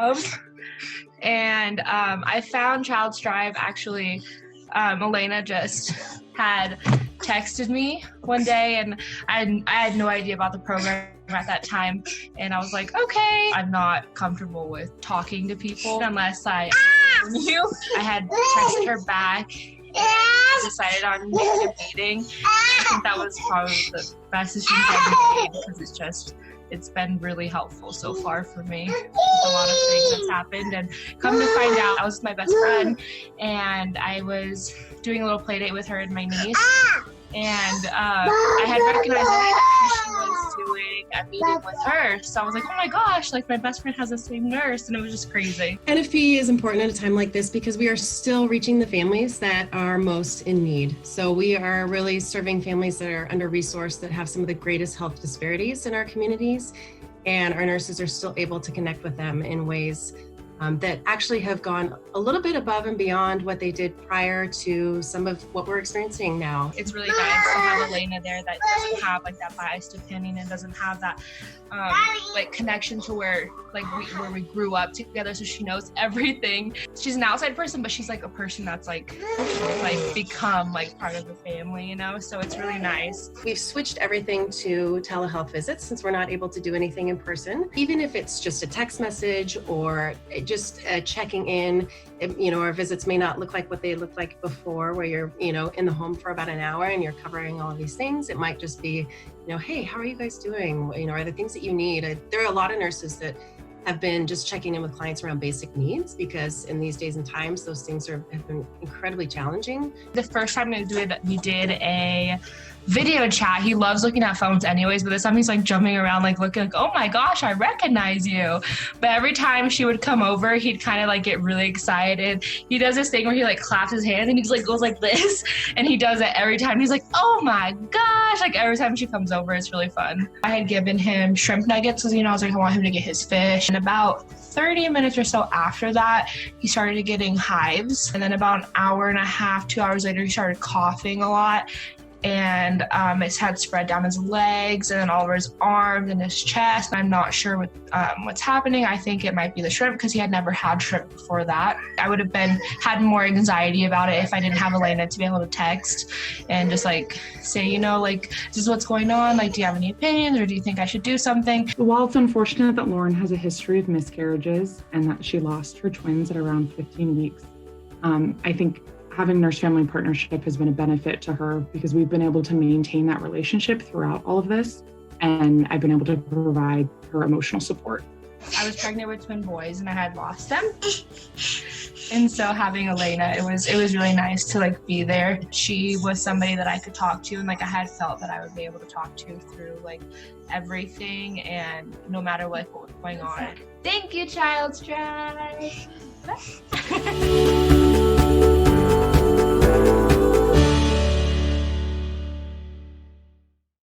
love. And I found ChildStrive actually. Elena just had texted me one day, and I had no idea about the program at that time, and I was like, okay, I'm not comfortable with talking to people unless I knew. I had texted her back and decided on a meeting. I think that was probably the best decision I've ever made, because it's been really helpful so far for me. A lot of things that's happened, and come to find out, I was with my best friend, and I was doing a little play date with her and my niece, and I had recognized that she was doing a meeting with her, so I was like, oh my gosh, like my best friend has the same nurse, and it was just crazy. NFP is important at a time like this because we are still reaching the families that are most in need. So we are really serving families that are under-resourced, that have some of the greatest health disparities in our communities, and our nurses are still able to connect with them in ways that actually have gone a little bit above and beyond what they did prior to some of what we're experiencing now. It's really nice to have Elena there that doesn't have like that biased opinion and doesn't have that like connection to where we grew up together, so she knows everything. She's an outside person, but she's like a person that's like become like part of the family, you know, so it's really nice. We've switched everything to telehealth visits since we're not able to do anything in person. Even if it's just a text message or just checking in, you know, our visits may not look like what they looked like before, where you're, you know, in the home for about an hour and you're covering all of these things. It might just be, you know, hey, how are you guys doing? You know, are there things that you need? There are a lot of nurses that have been just checking in with clients around basic needs, because in these days and times, those things have been incredibly challenging. The first time we did a video chat. He loves looking at phones anyways, but this time he's like jumping around, like looking like, oh my gosh, I recognize you. But every time she would come over, he'd kind of like get really excited. He does this thing where he like claps his hands and he's like goes like this, and he does it every time. He's like, oh my gosh, like every time she comes over, it's really fun. I had given him shrimp nuggets because, you know, I was like, I want him to get his fish. And about 30 minutes or so after that, he started getting hives. And then about an hour and a half, 2 hours later, he started coughing a lot. And it had spread down his legs and then all over his arms and his chest. I'm not sure what's happening. I think it might be the shrimp, because he had never had shrimp before that. I would have had more anxiety about it if I didn't have Elena to be able to text and just like say, you know, like, this is what's going on. Like, do you have any opinions, or do you think I should do something? While it's unfortunate that Lauren has a history of miscarriages and that she lost her twins at around 15 weeks, I think having nurse-family partnership has been a benefit to her, because we've been able to maintain that relationship throughout all of this, and I've been able to provide her emotional support. I was pregnant with twin boys and I had lost them. And so having Elena, it was really nice to like be there. She was somebody that I could talk to, and like I had felt that I would be able to talk to through like everything, and no matter what was going on. Thank you, ChildStrive.